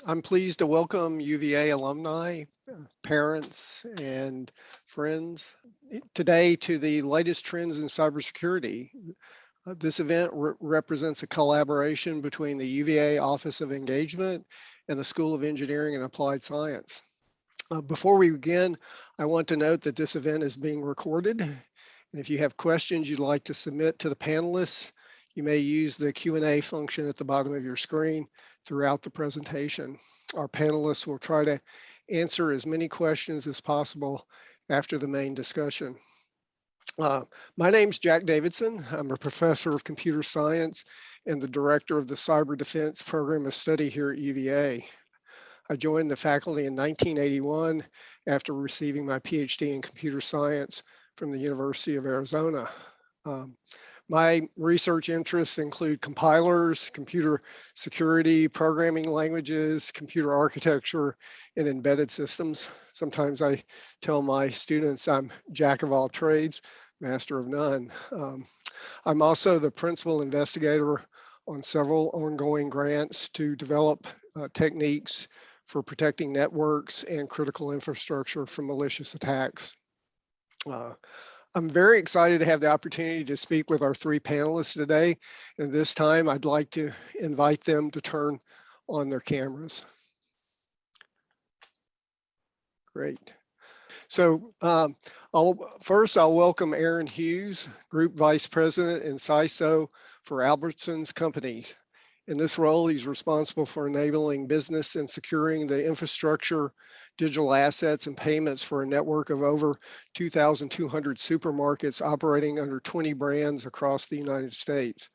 I'm pleased to welcome UVA alumni, parents, and friends today to the latest trends in cybersecurity. This event represents a collaboration between the UVA Office of Engagement and the School of Engineering and Applied Science. Before we begin, I want to note that this event is being recorded. And if you have questions you'd like to submit to the panelists, you may use the Q&A function at the bottom of your screen throughout the presentation. Our panelists will try to answer as many questions as possible after the main discussion. My name's Jack Davidson. I'm a professor of computer science and the director of the Cyber Defense Program of Study here at UVA. I joined the faculty in 1981 after receiving my PhD in computer science from the University of Arizona. My research interests include compilers, computer security, programming languages, computer architecture, and embedded systems. Sometimes I tell my students I'm jack of all trades, master of none. I'm also the principal investigator on several ongoing grants to develop techniques for protecting networks and critical infrastructure from malicious attacks. I'm very excited to have the opportunity to speak with our three panelists today. And this time I'd like to invite them to turn on their cameras. Great. So first I'll welcome Aaron Hughes, Group Vice President and CISO for Albertsons Companies. In this role, he's responsible for enabling business and securing the infrastructure, digital assets, and payments for a network of over 2,200 supermarkets operating under 20 brands across the United States.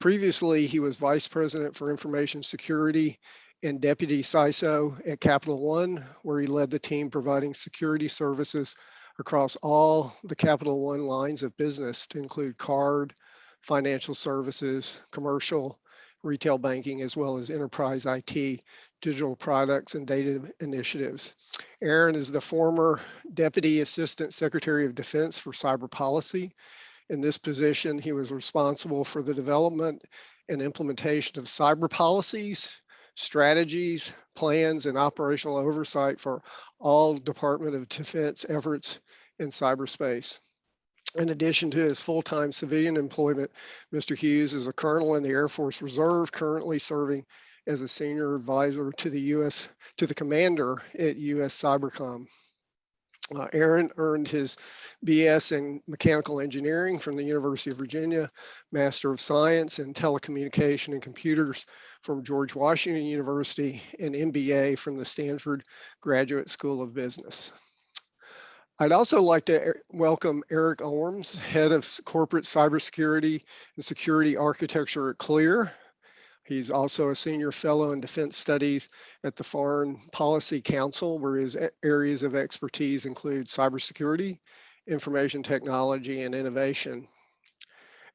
Previously, he was Vice President for Information Security and Deputy CISO at Capital One, where he led the team providing security services across all the Capital One lines of business to include card, financial services, commercial, retail banking, as well as enterprise IT, digital products, and data initiatives. Aaron is the former Deputy Assistant Secretary of Defense for Cyber Policy. In this position, he was responsible for the development and implementation of cyber policies, strategies, plans, and operational oversight for all Department of Defense efforts in cyberspace. In addition to his full-time civilian employment, Mr. Hughes is a colonel in the Air Force Reserve, currently serving as a senior advisor to the commander at U.S. Cybercom. Aaron earned his BS in mechanical engineering from the University of Virginia, Master of Science in telecommunication and computers from George Washington University, and MBA from the Stanford Graduate School of Business. I'd also like to welcome Eric Orms, Head of Corporate Cybersecurity and Security Architecture at CLEAR. He's also a Senior Fellow in Defense Studies at the Foreign Policy Council, where his areas of expertise include cybersecurity, information technology, and innovation.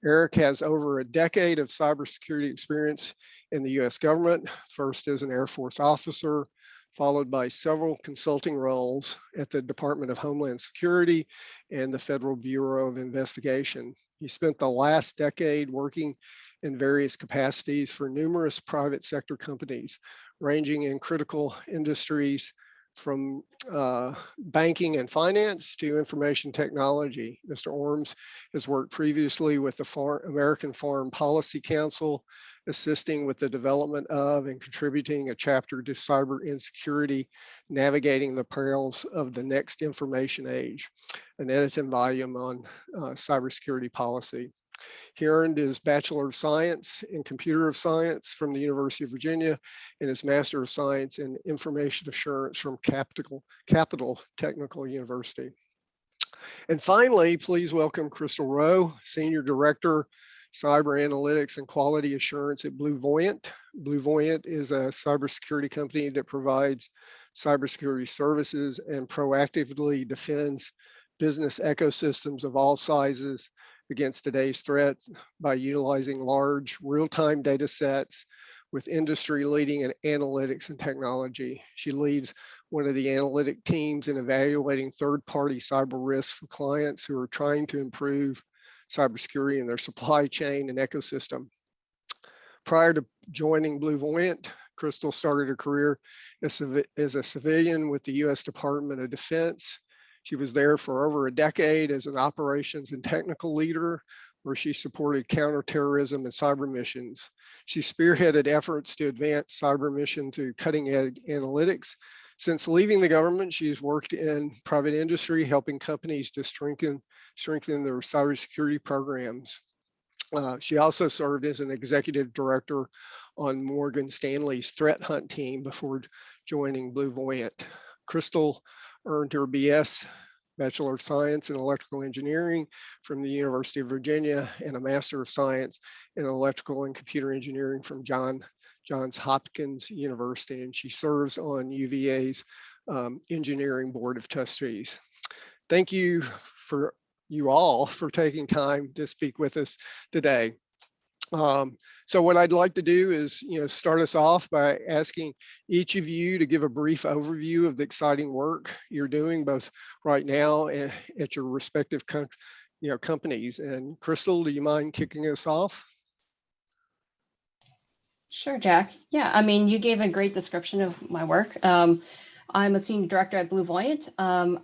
Eric has over a decade of cybersecurity experience in the U.S. government, first as an Air Force officer, followed by several consulting roles at the Department of Homeland Security and the Federal Bureau of Investigation. He spent the last decade working in various capacities for numerous private sector companies, ranging in critical industries from banking and finance to information technology. Mr. Orms has worked previously with the American Foreign Policy Council, assisting with the development of and contributing a chapter to cyber insecurity, navigating the perils of the next information age, an edited volume on cybersecurity policy. He earned his Bachelor of Science in Computer Science from the University of Virginia and his Master of Science in Information Assurance from Capital Technical University. And finally, please welcome Crystal Rowe, Senior Director, Cyber Analytics and Quality Assurance at BlueVoyant. BlueVoyant is a cybersecurity company that provides cybersecurity services and proactively defends business ecosystems of all sizes against today's threats by utilizing large real-time data sets with industry-leading analytics and technology. She leads one of the analytic teams in evaluating third-party cyber risks for clients who are trying to improve cybersecurity in their supply chain and ecosystem. Prior to joining BlueVoyant, Crystal started her career as a civilian with the U.S. Department of Defense. She was there for over a decade as an operations and technical leader, where she supported counterterrorism and cyber missions. She spearheaded efforts to advance cyber mission through cutting-edge analytics. Since leaving the government, she's worked in private industry, helping companies to strengthen their cybersecurity programs. She also served as an executive director on Morgan Stanley's threat hunt team before joining BlueVoyant. Crystal earned her BS, Bachelor of Science in Electrical Engineering from the University of Virginia, and a Master of Science in Electrical and Computer Engineering from Johns Hopkins University, and she serves on UVA's Engineering Board of Trustees. Thank you all for taking time to speak with us today. So what I'd like to do is, start us off by asking each of you to give a brief overview of the exciting work you're doing, both right now and at your respective companies. And Crystal, do you mind kicking us off? Sure, Jack. Yeah, I mean, you gave a great description of my work. I'm a senior director at BlueVoyant.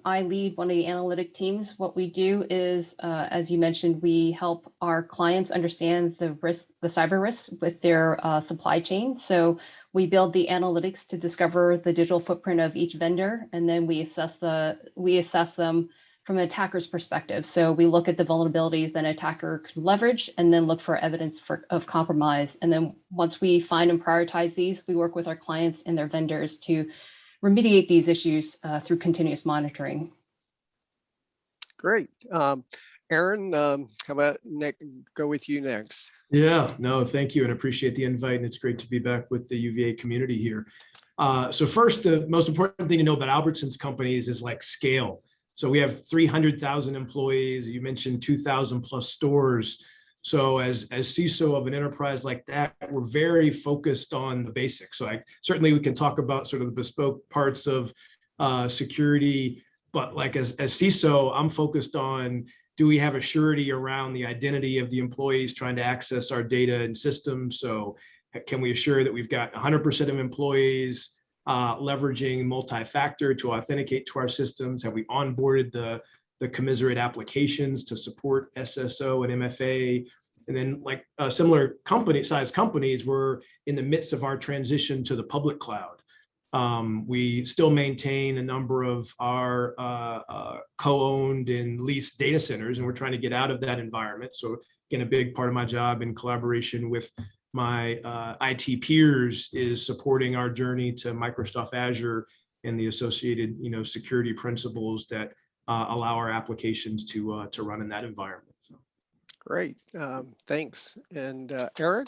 I lead one of the analytic teams. What we do is, as you mentioned, we help our clients understand the cyber risks with their supply chain. So we build the analytics to discover the digital footprint of each vendor, and then we assess them from an attacker's perspective. So we look at the vulnerabilities that an attacker can leverage, and then look for evidence of compromise. And then once we find and prioritize these, we work with our clients and their vendors to remediate these issues through continuous monitoring. Great. Aaron, how about go with you next? Yeah, no, thank you, and appreciate the invite, and it's great to be back with the UVA community here. So first, the most important thing to know about Albertsons Companies is like scale. So we have 300,000 employees. You mentioned 2,000 plus stores. So as CISO of an enterprise like that, we're very focused on the basics. So certainly we can talk about sort of the bespoke parts of security, but like as CISO, I'm focused on, do we have a surety around the identity of the employees trying to access our data and systems? So can we assure that we've got 100% of employees leveraging multi-factor to authenticate to our systems? Have we onboarded the commiserate applications to support SSO and MFA? And then like similar size companies, we're in the midst of our transition to the public cloud. We still maintain a number of our co-owned and leased data centers, and we're trying to get out of that environment. So again, a big part of my job in collaboration with my IT peers is supporting our journey to Microsoft Azure and the associated security principles that allow our applications to run in that environment. So. Great, thanks. And Eric?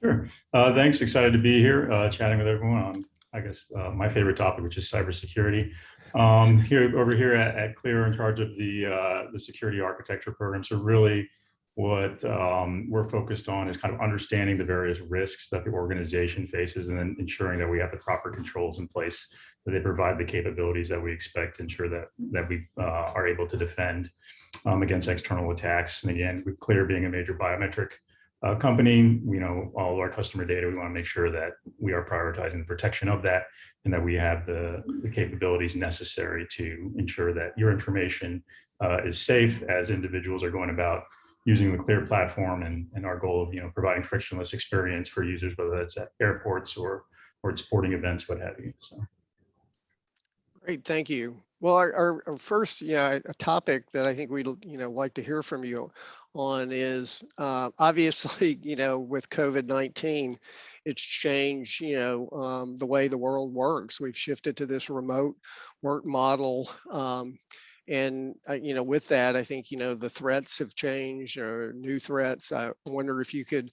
Sure, thanks, excited to be here chatting with everyone on, I guess, my favorite topic, which is cybersecurity. Over here at Clear, in charge of the security architecture program. So really what we're focused on is kind of understanding the various risks that the organization faces, and then ensuring that we have the proper controls in place, that they provide the capabilities that we expect to ensure that we are able to defend against external attacks. And again, with Clear being a major biometric company, all of our customer data, we want to make sure that we are prioritizing the protection of that, and that we have the capabilities necessary to ensure that your information is safe as individuals are going about using the Clear platform, and our goal of providing frictionless experience for users, whether that's at airports or at sporting events, what have you. So. Great, thank you. Well, our first, a topic that I think we'd like to hear from you on is obviously, with COVID-19, it's changed, the way the world works. We've shifted to this remote work model. And, with that, I think, the threats have changed, or new threats. I wonder if you could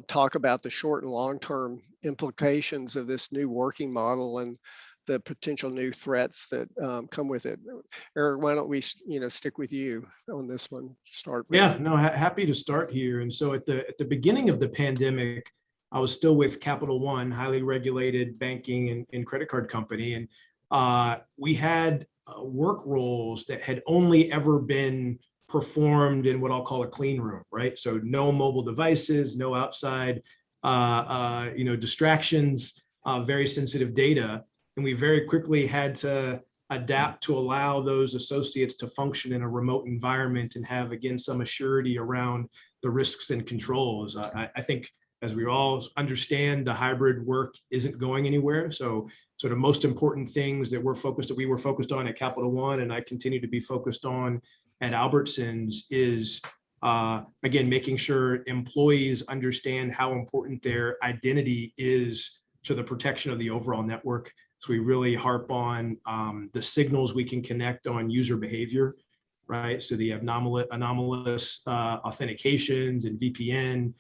talk about the short and long-term implications of this new working model and the potential new threats that come with it. Eric, why don't we, stick with you on this one? Start with. Yeah, no, happy to start here. And so at the beginning of the pandemic, I was still with Capital One, highly regulated banking and credit card company, and we had work roles that had only ever been performed in what I'll call a clean room, right? So no mobile devices, no outside distractions, very sensitive data. And we very quickly had to adapt to allow those associates to function in a remote environment and have, again, some assurity around the risks and controls. I think, as we all understand, the hybrid work isn't going anywhere. So sort of most important things that we were focused on at Capital One, and I continue to be focused on at Albertsons, is again, making sure employees understand how important their identity is to the protection of the overall network. So we really harp on the signals we can connect on user behavior, right? So the anomalous authentications and VPN,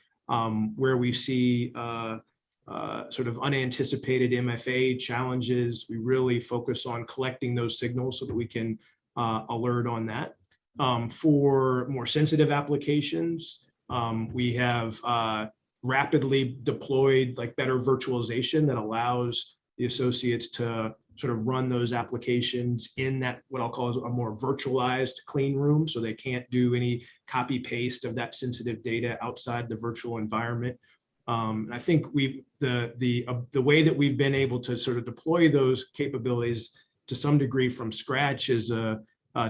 where we see sort of unanticipated MFA challenges, we really focus on collecting those signals so that we can alert on that. For more sensitive applications, we have rapidly deployed like better virtualization that allows the associates to sort of run those applications in that, what I'll call a more virtualized clean room. So they can't do any copy paste of that sensitive data outside the virtual environment. I think the way that we've been able to sort of deploy those capabilities to some degree from scratch is a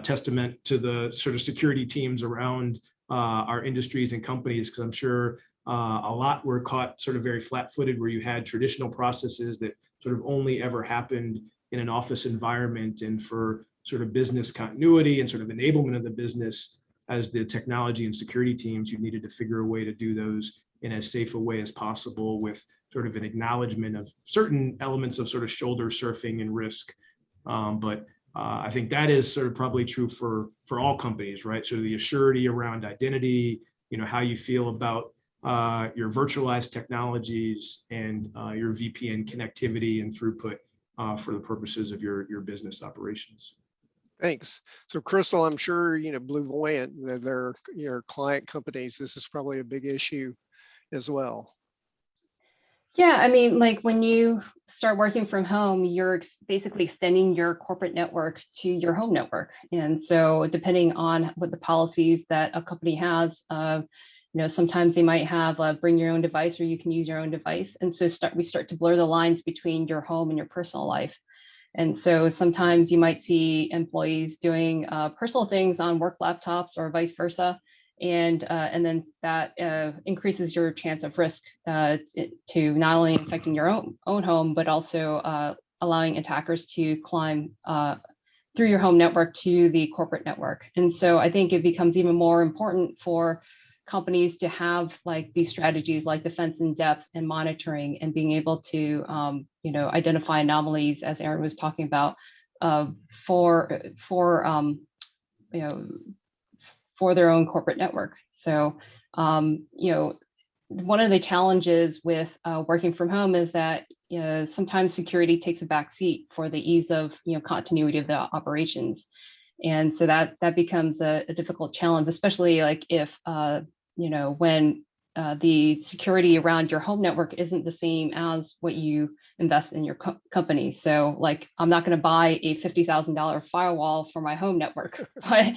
testament to the sort of security teams around our industries and companies, because I'm sure a lot were caught sort of very flat-footed, where you had traditional processes that sort of only ever happened in an office environment, and for sort of business continuity and sort of enablement of the business as the technology and security teams, you needed to figure a way to do those in as safe a way as possible, with sort of an acknowledgement of certain elements of sort of shoulder surfing and risk. I think that is sort of probably true for all companies, right? So the assurity around identity, how you feel about your virtualized technologies and your VPN connectivity and throughput for the purposes of your business operations. Thanks. So Crystal, I'm sure, BlueVoyant, they're your client companies, this is probably a big issue as well. Yeah, I mean, like when you start working from home, you're basically extending your corporate network to your home network. And so depending on what the policies that a company has, sometimes they might have bring your own device, or you can use your own device. And so we start to blur the lines between your home and your personal life. And so sometimes you might see employees doing personal things on work laptops or vice versa. And then that increases your chance of risk to not only infecting your own home, but also allowing attackers to climb through your home network to the corporate network. And so I think it becomes even more important for companies to have like these strategies like defense in depth and monitoring, and being able to identify anomalies, as Aaron was talking about, for their own corporate network. So one of the challenges with working from home is that sometimes security takes a back seat for the ease of continuity of the operations. And so that becomes a difficult challenge, especially like if when the security around your home network isn't the same as what you invest in your company. So like, I'm not going to buy a $50,000 firewall for my home network, but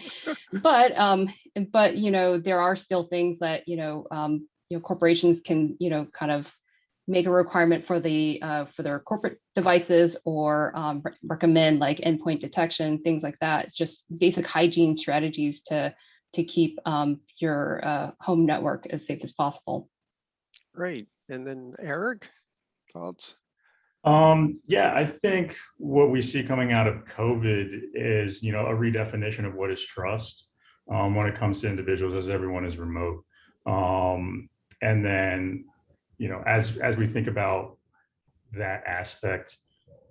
there are still things that corporations can kind of make a requirement for their corporate devices, or recommend like endpoint detection, things like that. It's just basic hygiene strategies to keep your home network as safe as possible. Great. And then Eric, thoughts? Yeah, I think what we see coming out of COVID is, a redefinition of what is trust when it comes to individuals, as everyone is remote. And then, as we think about that aspect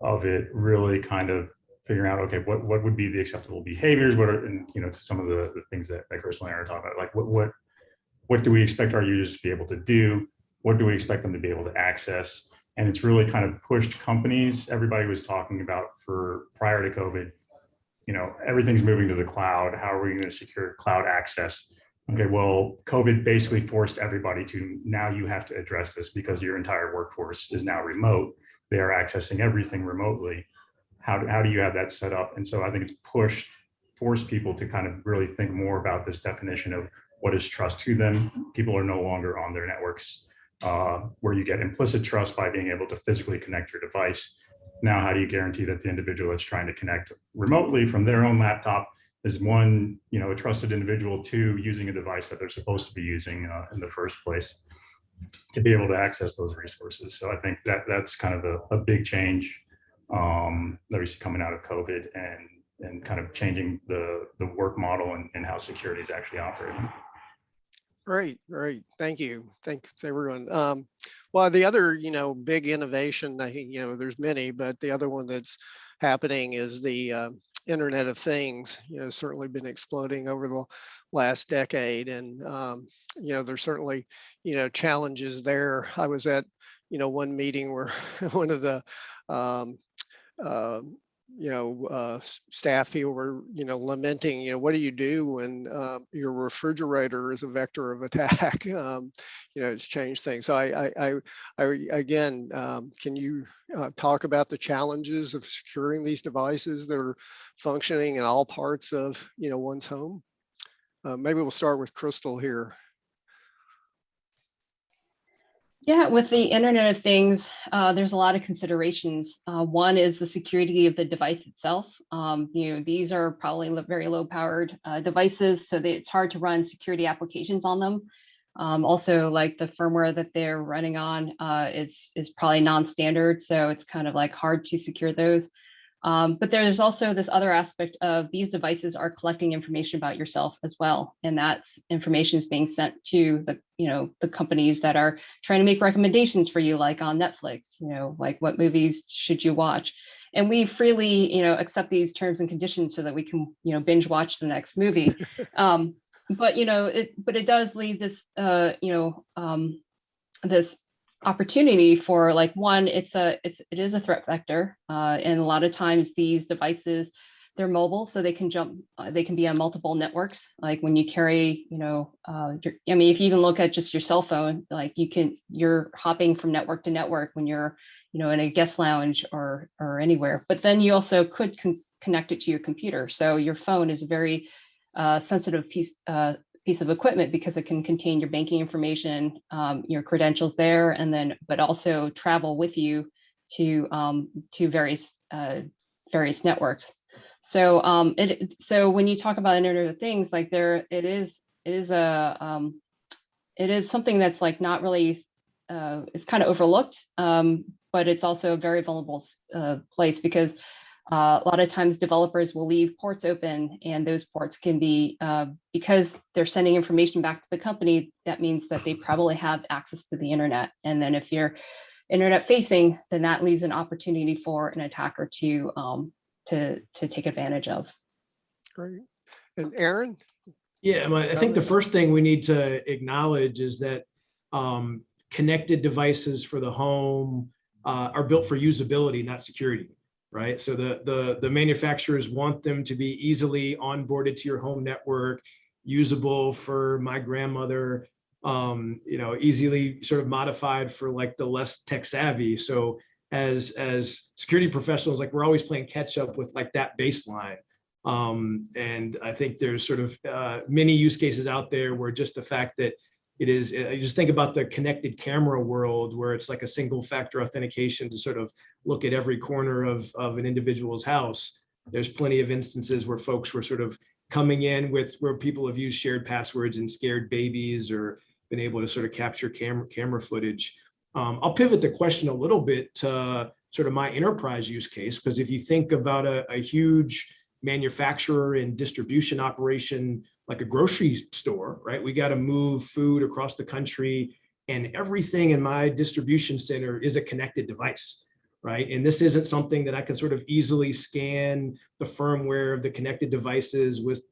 of it, really kind of figuring out, okay, what would be the acceptable behaviors? What are, and to some of the things that Crystal and I are talking about, like what do we expect our users to be able to do? What do we expect them to be able to access? And it's really kind of pushed companies. Everybody was talking about prior to COVID, everything's moving to the cloud. How are we going to secure cloud access? Okay, well, COVID basically forced everybody to, now you have to address this because your entire workforce is now remote. They are accessing everything remotely. How do you have that set up? And so I think it's forced people to kind of really think more about this definition of what is trust to them. People are no longer on their networks where you get implicit trust by being able to physically connect your device. Now, how do you guarantee that the individual that's trying to connect remotely from their own laptop is one, a trusted individual, two, using a device that they're supposed to be using in the first place to be able to access those resources. So I think that's kind of a big change that we see coming out of COVID and kind of changing the work model and how security is actually operating. Great. Thank you. Thanks, everyone. Well, the other, big innovation, I think, there's many, but the other one that's happening is the Internet of Things, certainly been exploding over the last decade. And, there's certainly, challenges there. I was at, one meeting where one of the, staff people were, lamenting, what do you do when your refrigerator is a vector of attack? It's changed things. So I again, can you talk about the challenges of securing these devices that are functioning in all parts of, one's home? Maybe we'll start with Crystal here. Yeah, with the Internet of Things, there's a lot of considerations. One is the security of the device itself. These are probably very low-powered devices, so it's hard to run security applications on them. Also, like the firmware that they're running on is probably non-standard, so it's kind of like hard to secure those. But there's also this other aspect of these devices are collecting information about yourself as well. And that information is being sent to the companies that are trying to make recommendations for you, like on Netflix, like what movies should you watch? And we freely, accept these terms and conditions so that we can, binge watch the next movie. But it does leave this, this opportunity for, like, one, it is a threat vector, and a lot of times these devices, they're mobile, so they can be on multiple networks. Like when you carry, if you even look at just your cell phone, like you're hopping from network to network when you're, in a guest lounge or anywhere. But then you also could connect it to your computer. So your phone is a very sensitive piece of equipment because it can contain your banking information, your credentials there, but also travel with you to various networks. So so when you talk about Internet of Things, like it is something that's like not really it's kind of overlooked, but it's also a very vulnerable place because a lot of times developers will leave ports open, and those ports can be, because they're sending information back to the company, that means that they probably have access to the internet. And then if you're internet facing, then that leaves an opportunity for an attacker to take advantage of. Great. And Aaron? Yeah, I think the first thing we need to acknowledge is that connected devices for the home are built for usability, not security. Right. So the manufacturers want them to be easily onboarded to your home network, usable for my grandmother, easily sort of modified for like the less tech savvy. So as security professionals, like we're always playing catch up with like that baseline. And I think there's sort of many use cases out there where just the fact that it is, you just think about the connected camera world where it's like a single factor authentication to sort of look at every corner of an individual's house. There's plenty of instances where folks were sort of coming in where people have used shared passwords and scared babies or been able to sort of capture camera footage. I'll pivot the question a little bit to sort of my enterprise use case, because if you think about a huge manufacturer and distribution operation like a grocery store, right? We got to move food across the country, and everything in my distribution center is a connected device, right? And this isn't something that I can sort of easily scan the firmware of the connected devices with,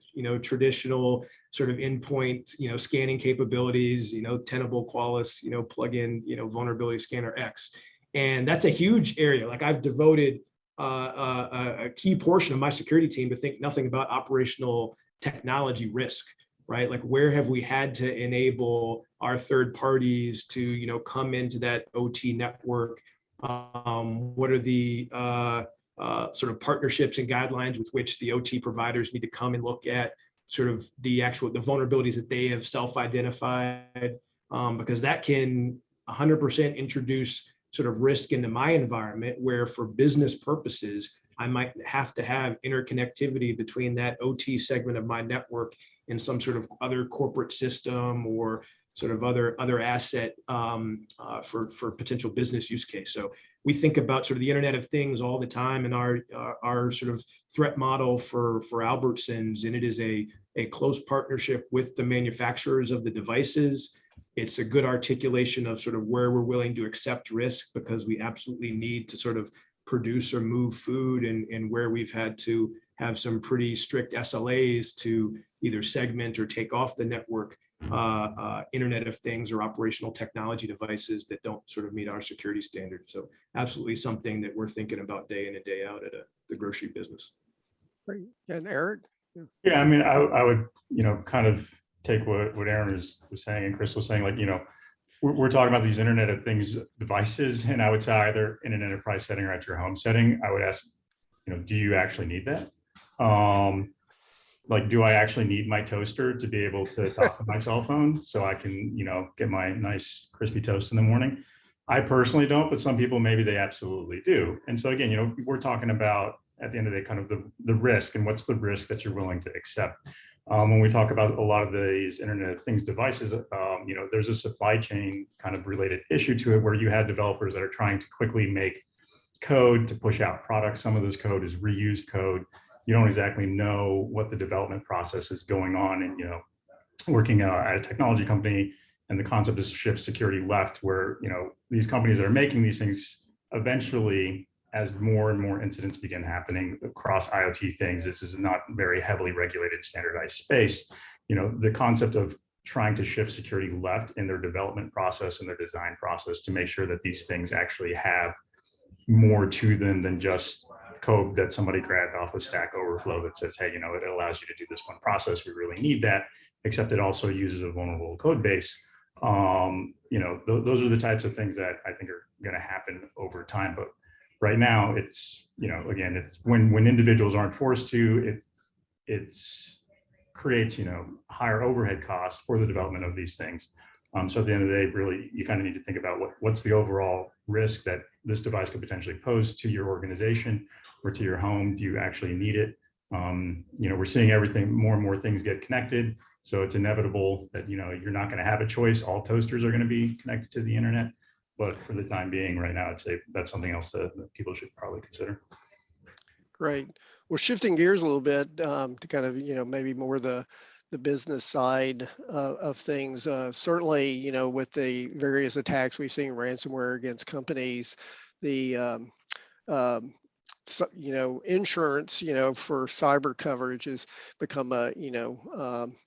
traditional sort of endpoint, scanning capabilities, Tenable, Qualys, plug-in, vulnerability scanner X. And that's a huge area. Like I've devoted a key portion of my security team to think nothing about operational technology risk, right? Like where have we had to enable our third parties to, come into that OT network? What are the sort of partnerships and guidelines with which the OT providers need to come and look at sort of the vulnerabilities that they have self-identified, because that can 100% introduce sort of risk into my environment, where for business purposes, I might have to have interconnectivity between that OT segment of my network and some sort of other corporate system or sort of other asset for potential business use case. So we think about sort of the Internet of Things all the time in our sort of threat model for Albertsons, and it is a close partnership with the manufacturers of the devices. It's a good articulation of sort of where we're willing to accept risk, because we absolutely need to sort of produce or move food, and where we've had to have some pretty strict SLAs to either segment or take off the network Internet of Things or operational technology devices that don't sort of meet our security standards. So absolutely something that we're thinking about day in and day out at the grocery business. Great. And Eric? Yeah, I mean, I would, kind of take what Aaron was saying and Chris was saying, like, we're talking about these Internet of Things devices, and I would say either in an enterprise setting or at your home setting, I would ask, do you actually need that? Like, do I actually need my toaster to be able to talk to my cell phone so I can, get my nice crispy toast in the morning? I personally don't, but some people, maybe they absolutely do. And so again, we're talking about, at the end of the day, kind of the risk, and what's the risk that you're willing to accept. When we talk about a lot of these Internet of Things devices, there's a supply chain kind of related issue to it, where you had developers that are trying to quickly make code to push out products. Some of this code is reused code. You don't exactly know what the development process is going on. And, working at a technology company, and the concept of shift security left, where, these companies that are making these things, eventually, as more and more incidents begin happening across IoT things, this is not very heavily regulated, standardized space. The concept of trying to shift security left in their development process and their design process to make sure that these things actually have more to them than just code that somebody grabbed off of Stack Overflow that says, hey, it allows you to do this one process. We really need that, except it also uses a vulnerable code base. Those are the types of things that I think are going to happen over time. But right now, it's, again, it's when individuals aren't forced to, it creates, higher overhead costs for the development of these things. So at the end of the day, really, you kind of need to think about what's the overall risk that this device could potentially pose to your organization or to your home. Do you actually need it? We're seeing everything, more and more things get connected. So it's inevitable that, you're not going to have a choice. All toasters are going to be connected to the internet. But for the time being, right now, I'd say that's something else that people should probably consider. Great. Well, shifting gears a little bit to kind of, maybe more the business side of things. Certainly, with the various attacks we've seen, ransomware against companies, the insurance, for cyber coverage has become a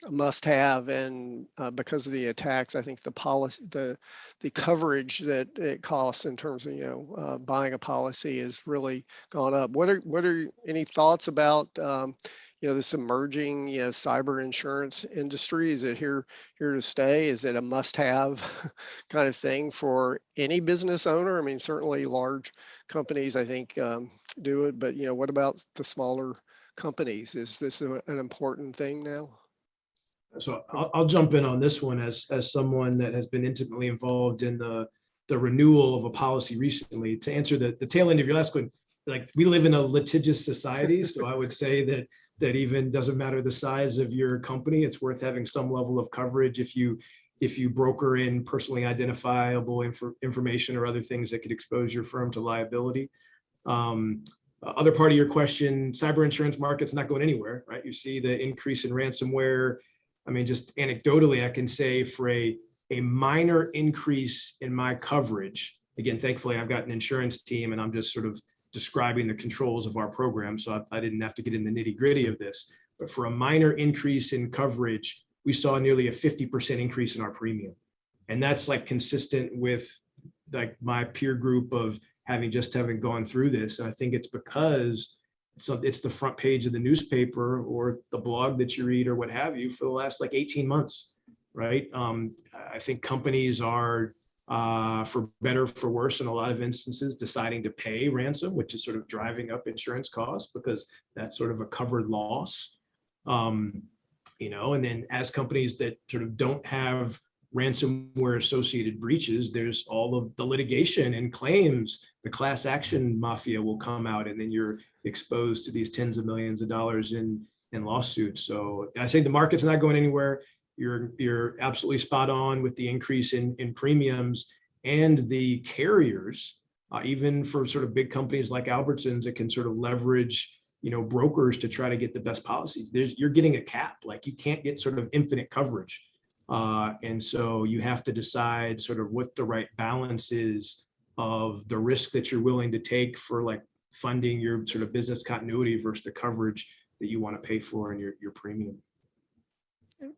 must-have, and because of the attacks, I think the policy, the coverage that it costs in terms of buying a policy has really gone up. What are any thoughts about this emerging cyber insurance industry? Is it here to stay? Is it a must-have kind of thing for any business owner? I mean, certainly large companies, I think, do it, but what about the smaller companies? Is this an important thing now? So I'll jump in on this one as someone that has been intimately involved in the renewal of a policy recently. To answer the tail end of your last question, like, we live in a litigious society, so I would say that even doesn't matter the size of your company, it's worth having some level of coverage if you broker in personally identifiable information or other things that could expose your firm to liability. Other part of your question, cyber insurance market's not going anywhere, right? You see the increase in ransomware. I mean, just anecdotally, I can say for a minor increase in my coverage, again, thankfully, I've got an insurance team and I'm just sort of describing the controls of our program, so I didn't have to get in the nitty-gritty of this. But for a minor increase in coverage, we saw nearly a 50% increase in our premium. And that's like consistent with like my peer group of having gone through this. And I think it's because it's the front page of the newspaper or the blog that you read or what have you for the last like 18 months, right? I think companies are, for better, for worse, in a lot of instances, deciding to pay ransom, which is sort of driving up insurance costs because that's sort of a covered loss. And then as companies that sort of don't have ransomware associated breaches, there's all of the litigation and claims. The class action mafia will come out, and then you're exposed to these tens of millions of dollars in lawsuits. So I think the market's not going anywhere. You're absolutely spot on with the increase in premiums, and the carriers, even for sort of big companies like Albertsons that can sort of leverage, brokers to try to get the best policies. You're getting a cap, like you can't get sort of infinite coverage. And so you have to decide sort of what the right balance is of the risk that you're willing to take for like funding your sort of business continuity versus the coverage that you want to pay for in your premium.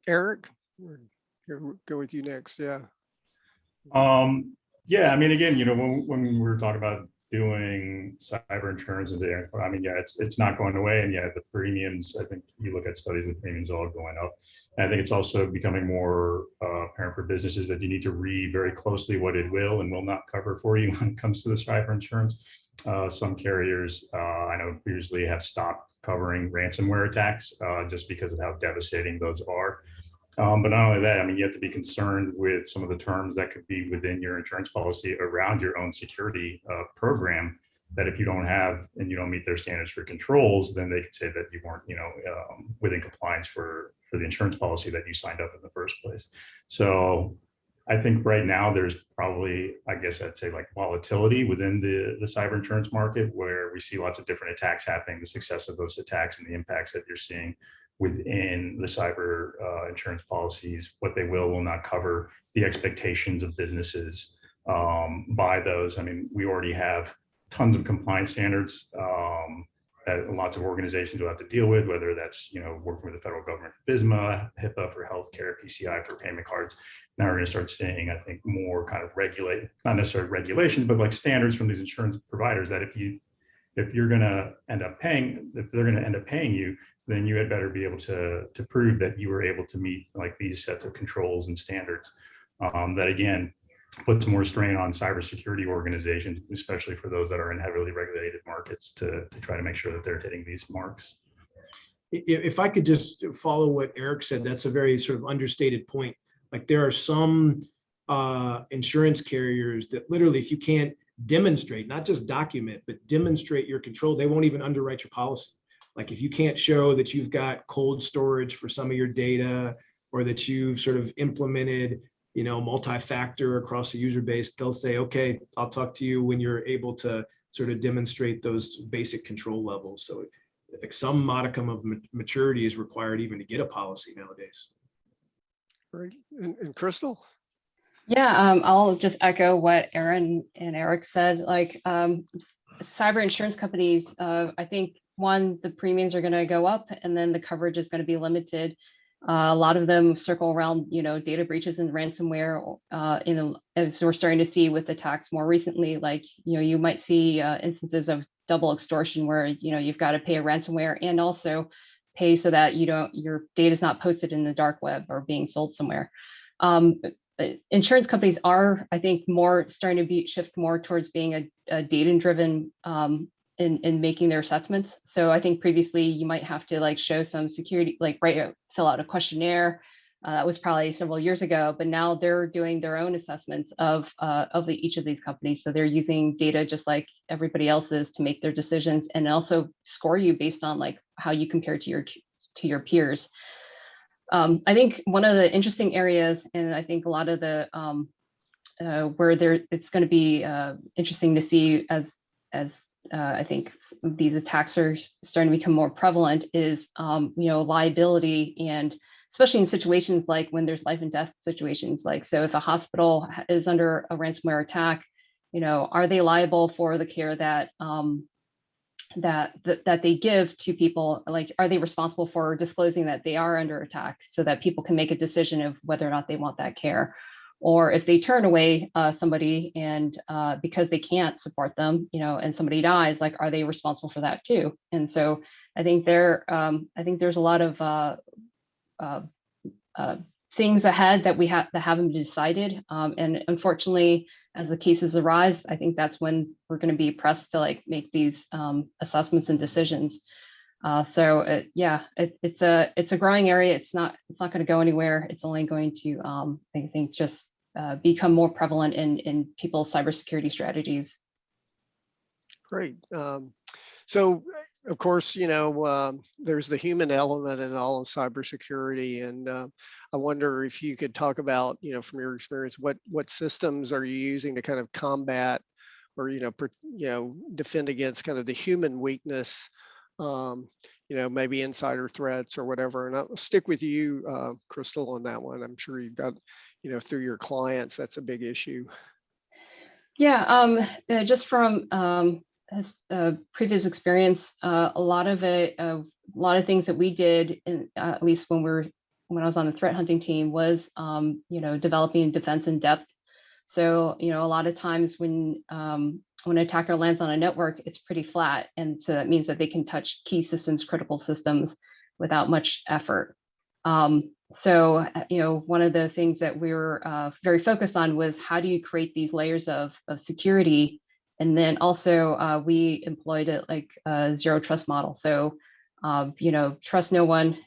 Eric, we'll go with you next. Yeah. Yeah, I mean, again, when we were talking about doing cyber insurance and I mean, yeah, it's not going away, and yeah, the premiums, I think you look at studies, the premiums are all going up. And I think it's also becoming more apparent for businesses that you need to read very closely what it will and will not cover for you when it comes to the cyber insurance. Some carriers I know previously have stopped covering ransomware attacks just because of how devastating those are. But not only that, I mean, you have to be concerned with some of the terms that could be within your insurance policy around your own security program, that if you don't have and you don't meet their standards for controls, then they could say that you weren't, within compliance for the insurance policy that you signed up in the first place. So I think right now there's probably, I guess I'd say, like volatility within the cyber insurance market, where we see lots of different attacks happening, the success of those attacks and the impacts that you're seeing within the cyber insurance policies, what they will not cover, the expectations of businesses by those. I mean, we already have tons of compliance standards that lots of organizations will have to deal with, whether that's, working with the federal government, FISMA, HIPAA for healthcare, PCI for payment cards. Now we're going to start seeing, I think, more kind of not necessarily regulation, but like standards from these insurance providers that if you're going to end up paying, if they're going to end up paying you, then you had better be able to prove that you were able to meet like these sets of controls and standards. That again puts more strain on cybersecurity organizations, especially for those that are in heavily regulated markets, to try to make sure that they're hitting these marks. If I could just follow what Eric said, that's a very sort of understated point. Like there are some insurance carriers that literally, if you can't demonstrate, not just document, but demonstrate your control, they won't even underwrite your policy. Like if you can't show that you've got cold storage for some of your data, or that you've sort of implemented, multi-factor across the user base, they'll say, okay, I'll talk to you when you're able to sort of demonstrate those basic control levels. So like some modicum of maturity is required even to get a policy nowadays. Great. And Crystal? Yeah, I'll just echo what Aaron and Eric said. Like cyber insurance companies, I think the premiums are going to go up, and then the coverage is going to be limited. A lot of them circle around, data breaches and ransomware. As we're starting to see with attacks more recently, like you might see instances of double extortion where you've got to pay a ransomware and also pay so that your data is not posted in the dark web or being sold somewhere. Insurance companies are, I think, starting to shift more towards being a data-driven in making their assessments. So I think previously you might have to like show some security, like fill out a questionnaire. That was probably several years ago, but now they're doing their own assessments of each of these companies. So they're using data just like everybody else is to make their decisions, and also score you based on like how you compare to your peers. I think one of the interesting areas, and I think a lot of the it's going to be interesting to see as I think these attacks are starting to become more prevalent, is liability, and especially in situations like when there's life and death situations. Like, so if a hospital is under a ransomware attack, are they liable for the care that they give to people? Like, are they responsible for disclosing that they are under attack so that people can make a decision of whether or not they want that care? Or if they turn away somebody and because they can't support them, and somebody dies, like, are they responsible for that too? And so I think there's a lot of things ahead that haven't been decided. And unfortunately, as the cases arise, I think that's when we're going to be pressed to like make these assessments and decisions. It's a growing area. It's not going to go anywhere. It's only going to, I think, just become more prevalent in people's cybersecurity strategies. Great. So, of course, there's the human element in all of cybersecurity, and I wonder if you could talk about, from your experience, what systems are you using to kind of combat or defend against kind of the human weakness, maybe insider threats or whatever. And I'll stick with you, Crystal, on that one. I'm sure you've got, through your clients, that's a big issue. Yeah, just from previous experience, a lot of things that we did, at least when I was on the threat hunting team, was developing defense in depth. So a lot of times when an attacker lands on a network, it's pretty flat, and so that means that they can touch key systems, critical systems, without much effort. So one of the things that we were very focused on was how do you create these layers of security. And then also we employed a zero trust model. So, trust no one,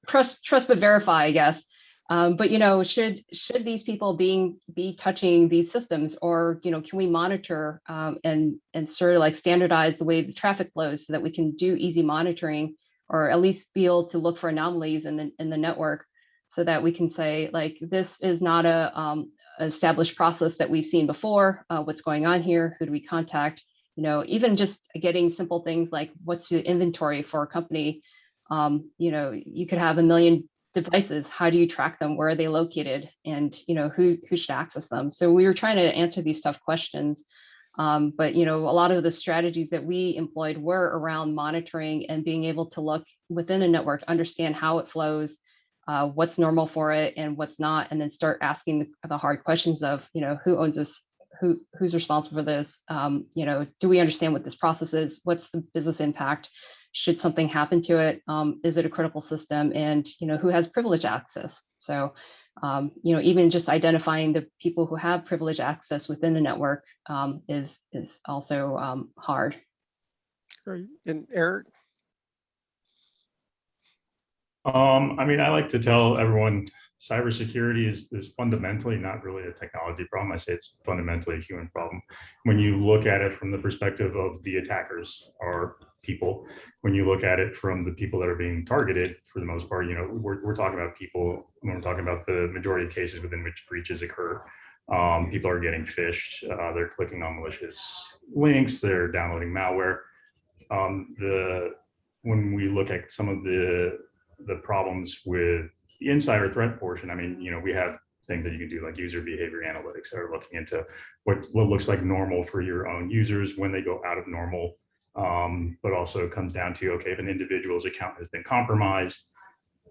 trust but verify, I guess. But should these people be touching these systems, or can we monitor and sort of standardize the way the traffic flows so that we can do easy monitoring, or at least be able to look for anomalies in the network, so that we can say this is not a established process that we've seen before. What's going on here? Who do we contact? Even just getting simple things like what's the inventory for a company. You could have 1 million devices. How do you track them? Where are they located? And who should access them? So we were trying to answer these tough questions. But a lot of the strategies that we employed were around monitoring and being able to look within a network, understand how it flows, what's normal for it and what's not, and then start asking the hard questions of, who owns this, who's responsible for this, do we understand what this process is, what's the business impact, should something happen to it, is it a critical system, and who has privileged access. So even just identifying the people who have privileged access within the network is also hard. Great. And Eric? I like to tell everyone cybersecurity is fundamentally not really a technology problem. I say it's fundamentally a human problem. When you look at it from the perspective of the attackers are people, when you look at it from the people that are being targeted, for the most part, we're talking about people, when we're talking about the majority of cases within which breaches occur. People are getting phished, they're clicking on malicious links, they're downloading malware. When we look at some of the problems with the insider threat portion, we have things that you can do like user behavior analytics that are looking into what looks like normal for your own users when they go out of normal. But also it comes down to, okay, if an individual's account has been compromised,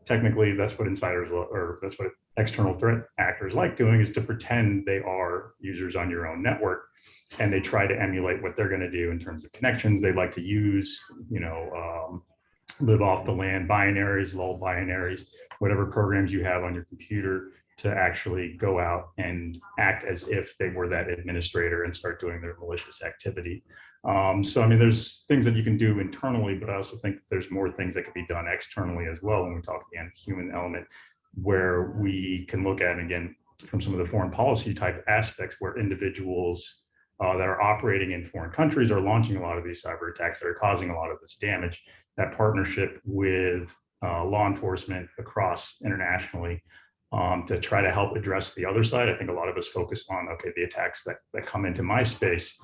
technically that's what insiders, or that's what external threat actors like doing, is to pretend they are users on your own network, and they try to emulate what they're going to do in terms of connections. They like to use, live off the land binaries, lull binaries, whatever programs you have on your computer, to actually go out and act as if they were that administrator and start doing their malicious activity. There's things that you can do internally, but I also think that there's more things that can be done externally as well when we talk, again, human element, where we can look at, again, from some of the foreign policy type aspects, where individuals that are operating in foreign countries are launching a lot of these cyber attacks that are causing a lot of this damage. That partnership with law enforcement across internationally to try to help address the other side. I think a lot of us focus on, okay, the attacks that come into my space.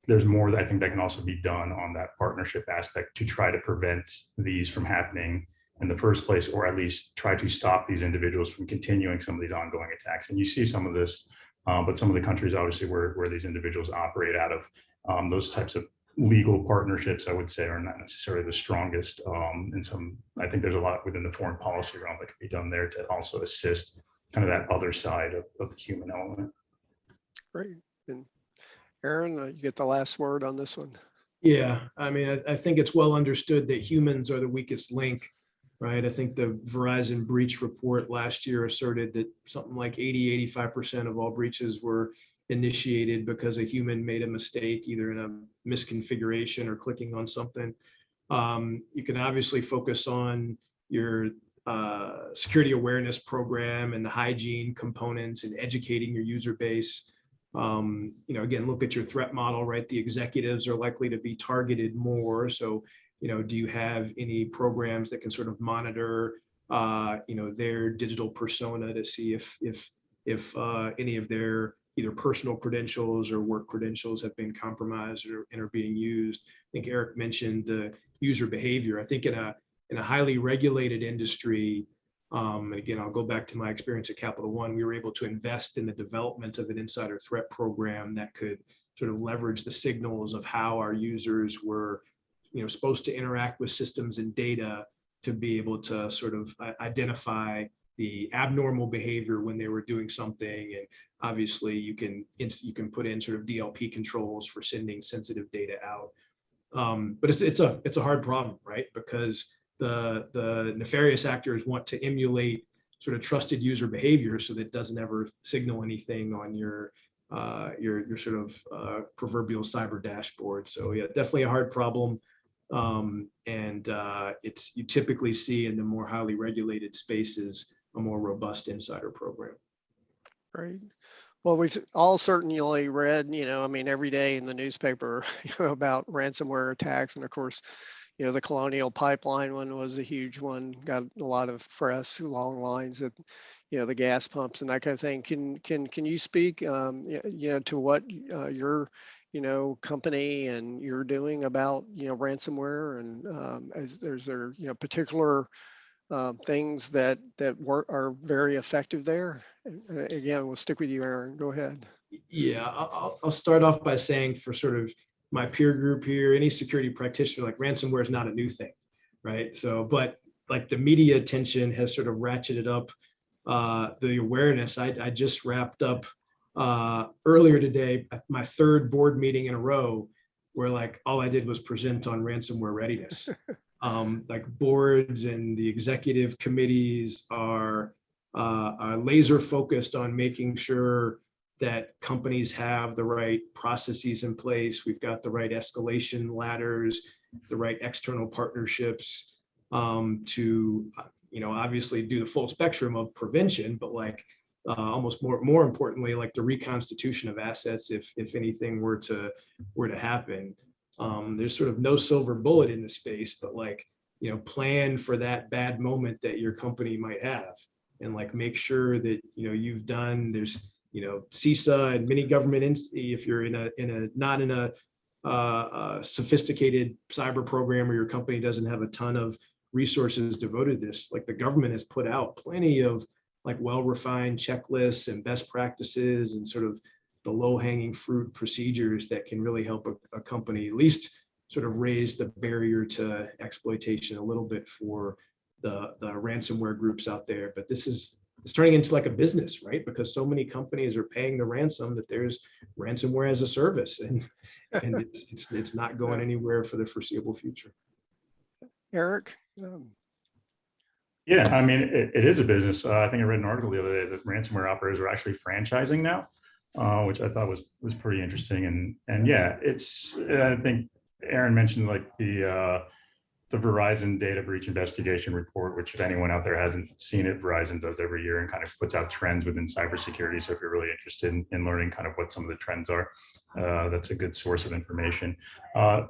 There's more that I think that can also be done on that partnership aspect to try to prevent these from happening in the first place, or at least try to stop these individuals from continuing some of these ongoing attacks. And you see some of this, but some of the countries obviously where these individuals operate out of, those types of legal partnerships, I would say, are not necessarily the strongest. I think there's a lot within the foreign policy realm that could be done there to also assist kind of that other side of the human element. Great. And Aaron, you get the last word on this one. Yeah, I think it's well understood that humans are the weakest link, right? I think the Verizon breach report last year asserted that something like 85% of all breaches were initiated because a human made a mistake, either in a misconfiguration or clicking on something. You can obviously focus on your security awareness program and the hygiene components and educating your user base. Again, look at your threat model, right? The executives are likely to be targeted more. So, do you have any programs that can sort of monitor, their digital persona to see if any of their either personal credentials or work credentials have been compromised and are being used? I think Eric mentioned the user behavior. I think in a highly regulated industry, and again, I'll go back to my experience at Capital One, we were able to invest in the development of an insider threat program that could sort of leverage the signals of how our users were, supposed to interact with systems and data to be able to sort of identify the abnormal behavior when they were doing something. And obviously you can put in sort of DLP controls for sending sensitive data out. But it's a hard problem, right? Because the nefarious actors want to emulate sort of trusted user behavior so that it doesn't ever signal anything on your sort of proverbial cyber dashboard. So yeah, definitely a hard problem. You typically see in the more highly regulated spaces a more robust insider program. Great. Well, we've all certainly read, every day in the newspaper, about ransomware attacks. And of course, the Colonial Pipeline one was a huge one, got a lot of press along lines of, the gas pumps and that kind of thing. Can you speak, to what your, company and you're doing about, ransomware, and is there, particular things that are very effective there? Again, we'll stick with you, Aaron. Go ahead. Yeah, I'll start off by saying, for sort of my peer group here, any security practitioner, like, ransomware is not a new thing, right? So, but like, the media attention has sort of ratcheted up the awareness. I just wrapped up earlier today my third board meeting in a row where, like, all I did was present on ransomware readiness. Like, boards and the executive committees are laser focused on making sure that companies have the right processes in place. We've got the right escalation ladders, the right external partnerships to, obviously do the full spectrum of prevention, but like almost more importantly, like the reconstitution of assets if anything were to happen. There's sort of no silver bullet in the space, but like, plan for that bad moment that your company might have, and like make sure that you've done. There's CISA and many government if you're not in a sophisticated cyber program, or your company doesn't have a ton of resources devoted to this, like, the government has put out plenty of like well-refined checklists and best practices and sort of the low-hanging fruit procedures that can really help a company at least sort of raise the barrier to exploitation a little bit for the ransomware groups out there. But it's turning into like a business, right? Because so many companies are paying the ransom that there's ransomware as a service, and it's not going anywhere for the foreseeable future. Eric? Yeah, I mean, it is a business. I think I read an article the other day that ransomware operators are actually franchising now, which I thought was pretty interesting. And yeah, I think Aaron mentioned like the Verizon data breach investigation report, which if anyone out there hasn't seen it, Verizon does every year and kind of puts out trends within cybersecurity. So if you're really interested in learning kind of what some of the trends are, that's a good source of information.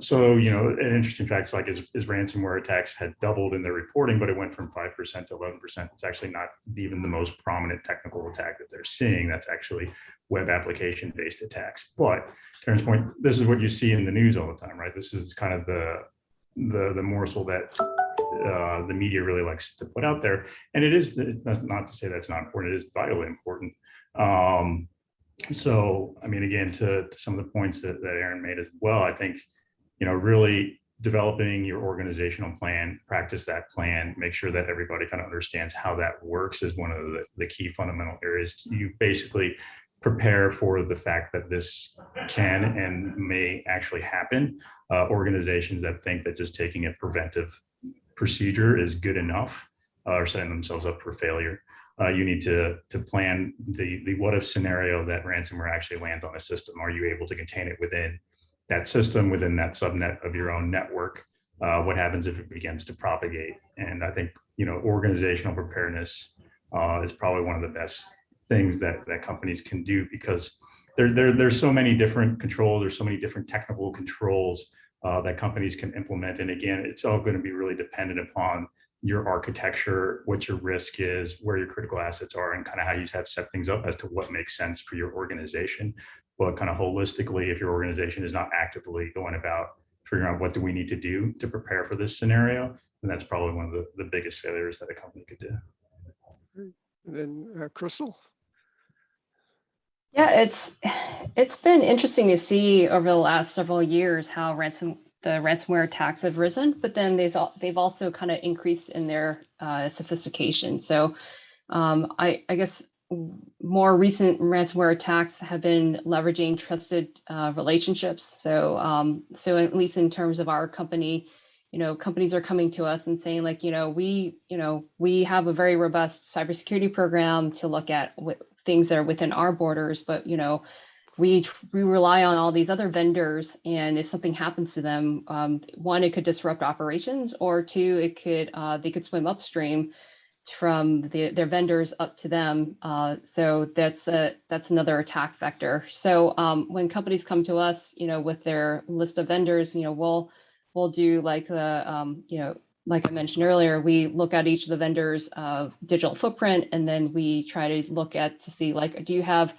So, an interesting fact is ransomware attacks had doubled in their reporting, but it went from 5% to 11%. It's actually not even the most prominent technical attack that they're seeing. That's actually web application-based attacks. But to Aaron's point, this is what you see in the news all the time, right? This is kind of the morsel that the media really likes to put out there. And it's not to say that's not important, it is vitally important. So, I mean, again, to some of the points that Aaron made as well, I think, really developing your organizational plan, practice that plan, make sure that everybody kind of understands how that works is one of the key fundamental areas. You basically prepare for the fact that this can and may actually happen. Organizations that think that just taking a preventive procedure is good enough are setting themselves up for failure. You need to plan the what if scenario that ransomware actually lands on a system. Are you able to contain it within that system, within that subnet of your own network? what happens if it begins to propagate? And I think, organizational preparedness is probably one of the best things that companies can do, because there's so many different controls, there's so many different technical controls that companies can implement. And again, it's all going to be really dependent upon your architecture, what your risk is, where your critical assets are, and kind of how you have set things up as to what makes sense for your organization. But kind of holistically, if your organization is not actively going about figuring out what do we need to do to prepare for this scenario, then that's probably one of the biggest failures that a company could do. And then Crystal? Yeah, it's been interesting to see over the last several years how the ransomware attacks have risen, but then they've also kind of increased in their sophistication. So I guess more recent ransomware attacks have been leveraging trusted relationships. So at least in terms of our company, companies are coming to us and saying like, we have a very robust cybersecurity program to look at things that are within our borders, but we rely on all these other vendors, and if something happens to them, one, it could disrupt operations, or two, they could swim upstream from their vendors up to them. So that's another attack vector. So when companies come to us, with their list of vendors, we'll do like like I mentioned earlier, we look at each of the vendors' digital footprint, and then we try to look to see like, do you have,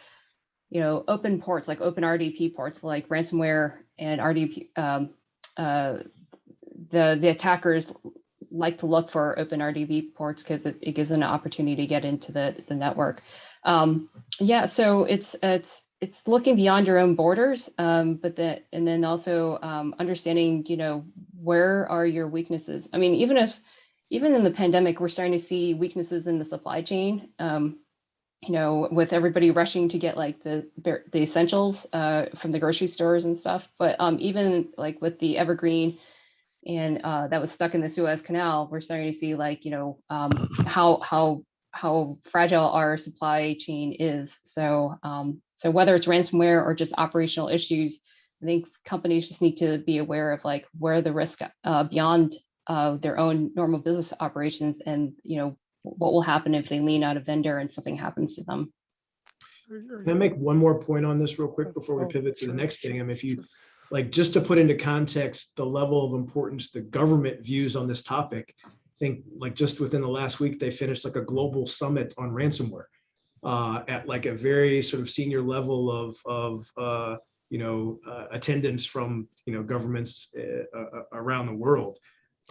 open ports, like open RDP ports, like ransomware and RDP. The attackers like to look for open RDP ports because it gives them an opportunity to get into the network. Yeah, so it's looking beyond your own borders, and then also understanding, where are your weaknesses? I mean, even in the pandemic, we're starting to see weaknesses in the supply chain. With everybody rushing to get like the essentials from the grocery stores and stuff. But even like with the Evergreen and that was stuck in the Suez Canal, we're starting to see like, how fragile our supply chain is. So whether it's ransomware or just operational issues, I think companies just need to be aware of like where the risk beyond their own normal business operations, and what will happen if they lean out a vendor and something happens to them. Can I make one more point on this real quick before we pivot to the next thing? I mean, if you like, just to put into context the level of importance the government views on this topic, I think like just within the last week, they finished like a global summit on ransomware at like a very sort of senior level of attendance from governments around the world.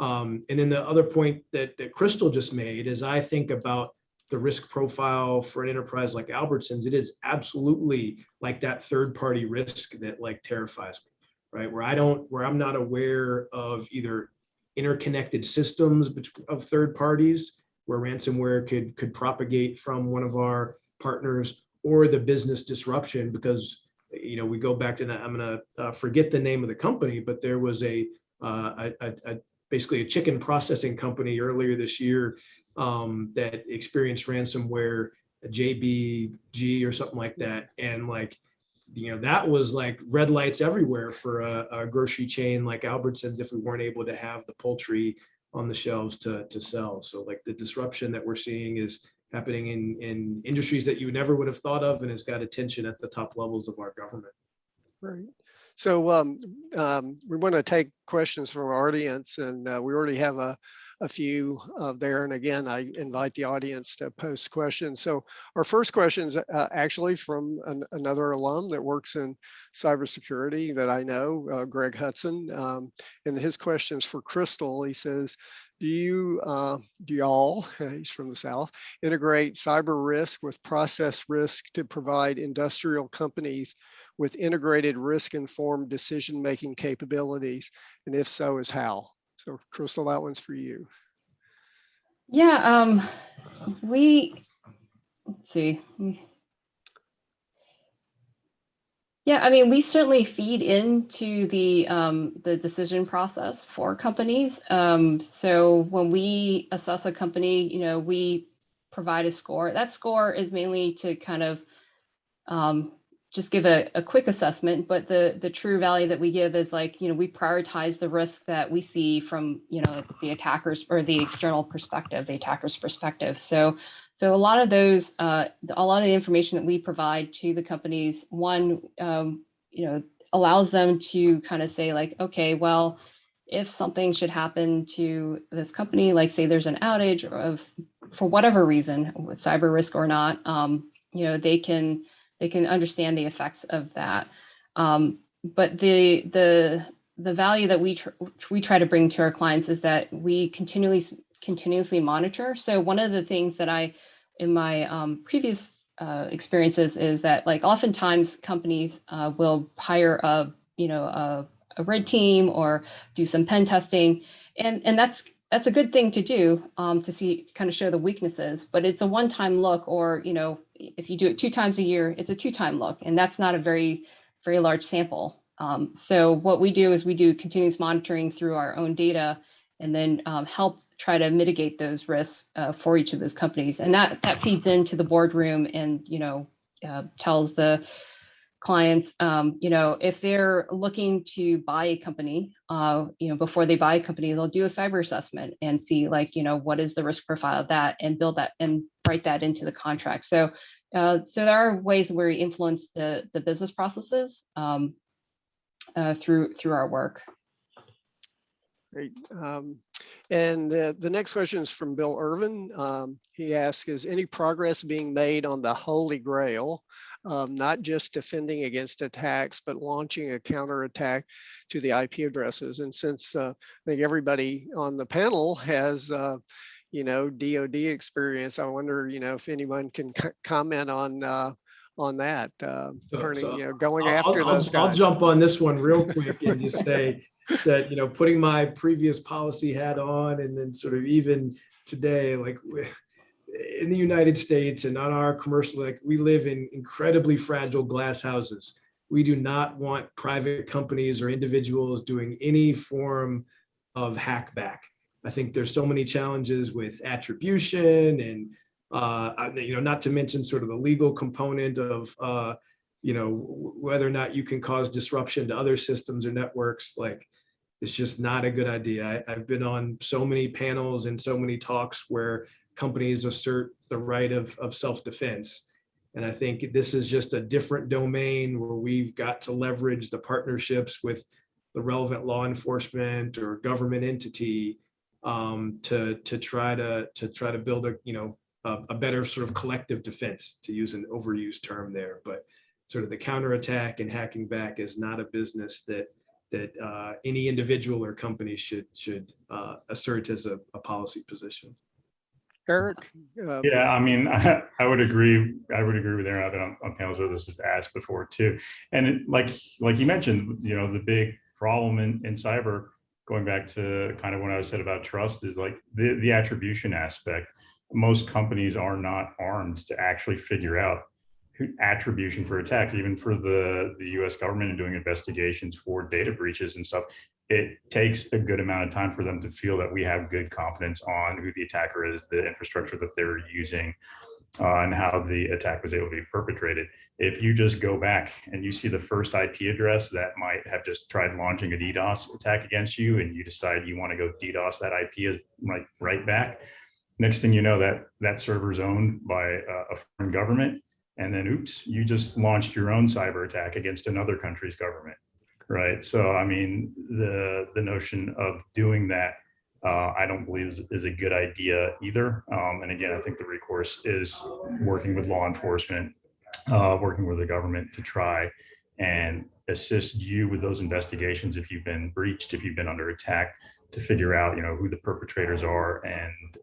And then the other point that Crystal just made is, I think about the risk profile for an enterprise like Albertsons, it is absolutely like that third-party risk that like terrifies me, right? Where I'm not aware of either interconnected systems of third parties where ransomware could propagate from one of our partners, or the business disruption, because we go back to that. I'm gonna forget the name of the company, but there was basically a chicken processing company earlier this year that experienced ransomware, a JBG or something like that. And like, that was like red lights everywhere for a grocery chain like Albertsons if we weren't able to have the poultry on the shelves to sell. So like the disruption that we're seeing is happening in industries that you never would have thought of, and has got attention at the top levels of our government. Right. So we want to take questions from our audience, and we already have a few there. And again, I invite the audience to post questions. So our first question is actually from another alum that works in cybersecurity that I know, Greg Hudson. And his question is for Crystal. He says, do y'all, he's from the South, integrate cyber risk with process risk to provide industrial companies with integrated risk-informed decision-making capabilities? And if so, is how? So Crystal, that one's for you. Yeah, let's see. Yeah, I mean, we certainly feed into the decision process for companies. So when we assess a company, we provide a score. That score is mainly to kind of just give a quick assessment, but the true value that we give is like, we prioritize the risk that we see from, the attackers or the external perspective, the attacker's perspective. So a lot of those, a lot of the information that we provide to the companies, one, allows them to kind of say like, okay, well, if something should happen to this company, like say there's an outage for whatever reason, with cyber risk or not, they can understand the effects of that. But the value that we try to bring to our clients is that we continuously monitor. So one of the things that in my previous experiences is that like oftentimes companies will hire a red team or do some pen testing, and that's a good thing to do, to kind of show the weaknesses, but it's a one-time look, or if you do it 2 times a year, it's a 2-time look, and that's not a very large sample. So what we do is we do continuous monitoring through our own data, and then help try to mitigate those risks for each of those companies, and that feeds into the boardroom and tells the clients, if they're looking to buy a company, before they buy a company, they'll do a cyber assessment and see like, what is the risk profile of that, and build that and write that into the contract. So there are ways where we influence the business processes through our work. Great. And the next question is from Bill Irvin. He asks, is any progress being made on the Holy Grail, not just defending against attacks, but launching a counterattack to the IP addresses? And since I think everybody on the panel has, DoD experience, I wonder, if anyone can comment on that, going after those guys. I'll jump on this one real quick and just say that, putting my previous policy hat on, and then sort of even today, like in the United States and on our commercial, like we live in incredibly fragile glass houses. We do not want private companies or individuals doing any form of hackback. I think there's so many challenges with attribution and, not to mention sort of the legal component of, whether or not you can cause disruption to other systems or networks. Like, it's just not a good idea. I've been on so many panels and so many talks where companies assert the right of self-defense. And I think this is just a different domain where we've got to leverage the partnerships with the relevant law enforcement or government entity to try to build a better sort of collective defense, to use an overused term there. But sort of the counterattack and hacking back is not a business that any individual or company should assert as a policy position. Eric? Yeah, I mean, I would agree. I would agree with Aaron. I've been on panels where this is asked before too. And like you mentioned, the big problem in cyber, going back to kind of what I said about trust, is like the attribution aspect. Most companies are not armed to actually figure out attribution for attacks. Even for the US government and doing investigations for data breaches and stuff, it takes a good amount of time for them to feel that we have good confidence on who the attacker is, the infrastructure that they're using, and how the attack was able to be perpetrated. If you just go back and you see the first IP address that might have just tried launching a DDoS attack against you, and you decide you want to go DDoS that IP right back, next thing you know, that server is owned by a foreign government, and then oops, you just launched your own cyber attack against another country's government. Right. So, I mean, the notion of doing that, I don't believe is a good idea either. And again, I think the recourse is working with law enforcement, working with the government to try and assist you with those investigations if you've been breached, if you've been under attack, to figure out, who the perpetrators are, and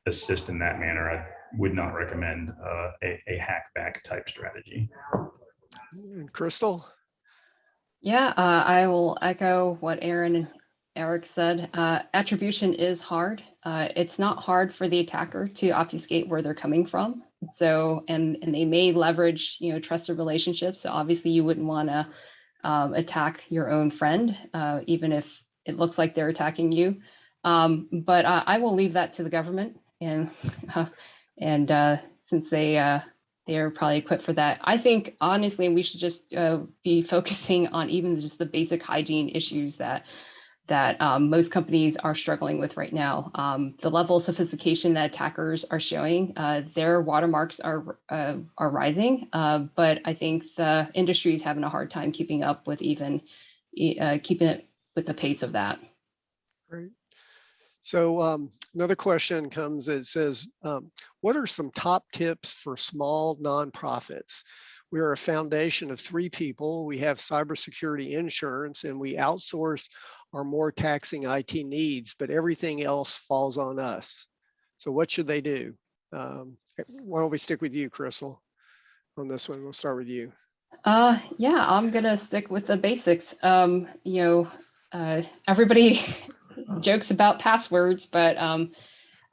assist in that manner. I would not recommend a hackback type strategy. And Crystal? Yeah, I will echo what Aaron and Eric said. Attribution is hard. It's not hard for the attacker to obfuscate where they're coming from. So, and they may leverage, trusted relationships. So obviously you wouldn't want to attack your own friend, even if it looks like they're attacking you. But I will leave that to the government, and since they they're probably equipped for that. I think honestly, we should just be focusing on even just the basic hygiene issues that most companies are struggling with right now. The level of sophistication that attackers are showing, their watermarks are rising, but I think the industry is having a hard time keeping up with even keeping it with the pace of that. Great. So another question comes, it says, what are some top tips for small nonprofits? We are a foundation of 3 people. We have cybersecurity insurance and we outsource our more taxing IT needs, but everything else falls on us. So what should they do? Why don't we stick with you, Crystal, on this one? We'll start with you. Yeah, I'm gonna stick with the basics. Everybody jokes about passwords, but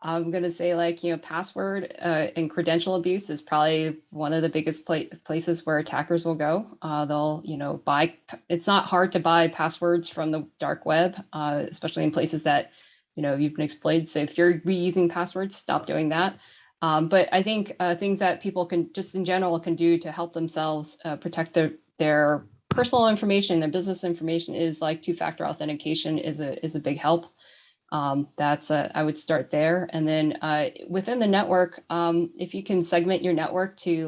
I'm going to say, like, password and credential abuse is probably one of the biggest places where attackers will go. They'll, buy, it's not hard to buy passwords from the dark web, especially in places that, you've been exploited. So if you're reusing passwords, stop doing that. But I think things that people can just in general can do to help themselves protect their personal information, their business information is like 2-factor authentication is a big help. I would start there. And then within the network, if you can segment your network to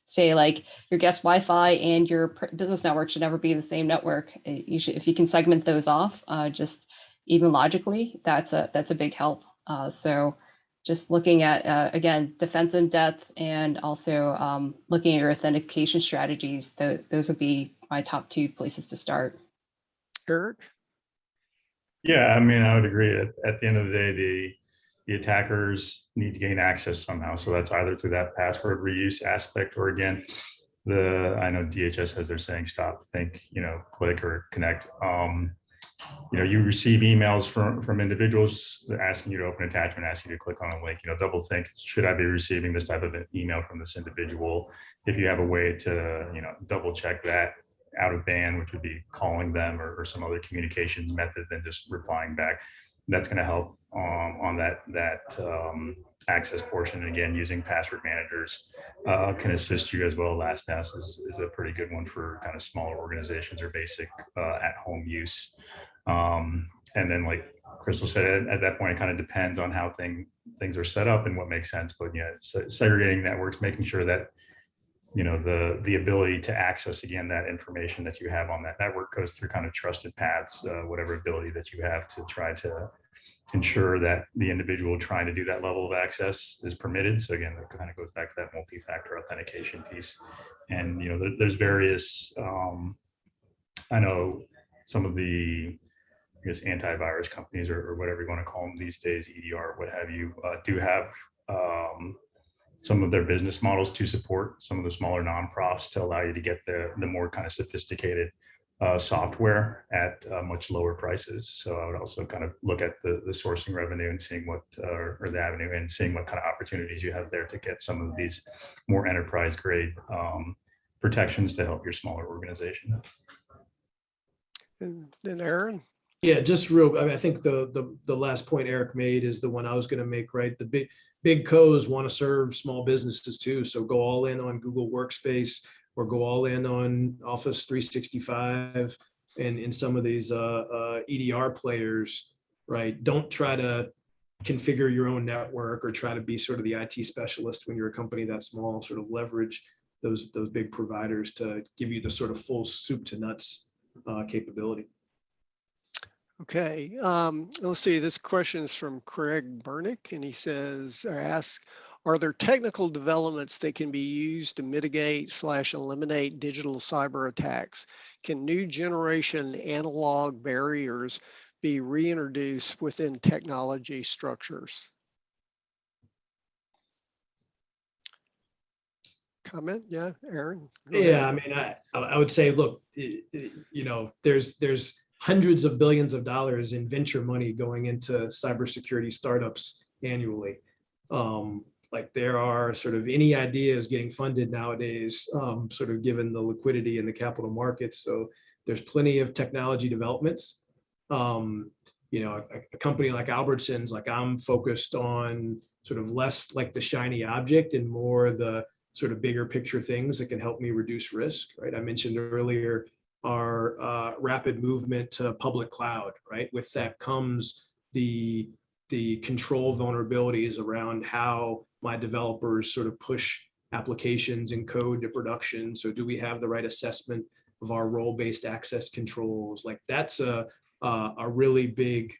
say like your guest Wi-Fi and your business network should never be the same network. If you can segment those off, just even logically, that's a big help. So just looking at, again, defense in depth and also looking at your authentication strategies, those would be my top 2 places to start. Eric? Yeah, I mean, I would agree. At the end of the day, the attackers need to gain access somehow. So that's either through that password reuse aspect, or again, I know DHS has their saying, stop, think, click or connect. You receive emails from individuals asking you to open an attachment, asking you to click on a link, double think, should I be receiving this type of an email from this individual? If you have a way to, double check that out of band, which would be calling them or some other communications method than just replying back, that's going to help on that access portion. And again, using password managers can assist you as well. LastPass is a pretty good one for kind of smaller organizations or basic at-home use. And then, like Crystal said, at that point, it kind of depends on how things are set up and what makes sense. But segregating networks, making sure that the ability to access, again, that information that you have on that network goes through kind of trusted paths, whatever ability that you have to try to ensure that the individual trying to do that level of access is permitted. So again, that kind of goes back to that multi-factor authentication piece. And there's various I know some of the antivirus companies or whatever you want to call them these days, EDR, what have you, do have some of their business models to support some of the smaller nonprofits to allow you to get the more kind of sophisticated software at much lower prices. So I would also kind of look at the sourcing revenue and seeing what, or the avenue, and seeing what kind of opportunities you have there to get some of these more enterprise grade protections to help your smaller organization. And then Aaron? Yeah, I think the last point Eric made is the one I was going to make, right? The big co's want to serve small businesses too. So go all in on Google Workspace or go all in on Office 365 and in some of these EDR players, right? Don't try to configure your own network or try to be sort of the IT specialist when you're a company that small. Sort of leverage those big providers to give you the sort of full soup to nuts capability. Okay, let's see, this question is from Craig Bernick, and he asks, are there technical developments that can be used to mitigate/eliminate digital cyber attacks? Can new generation analog barriers be reintroduced within technology structures? Comment? Yeah, Aaron? Yeah, I mean, I would say, look, there's hundreds of billions of dollars in venture money going into cybersecurity startups annually. Like there are sort of any ideas getting funded nowadays, sort of given the liquidity in the capital markets. So there's plenty of technology developments. a company like Albertsons, like I'm focused on sort of less like the shiny object and more the sort of bigger picture things that can help me reduce risk, right? I mentioned earlier our rapid movement to public cloud, right? With that comes the control vulnerabilities around how my developers sort of push applications and code to production. So do we have the right assessment of our role-based access controls? Like that's a really big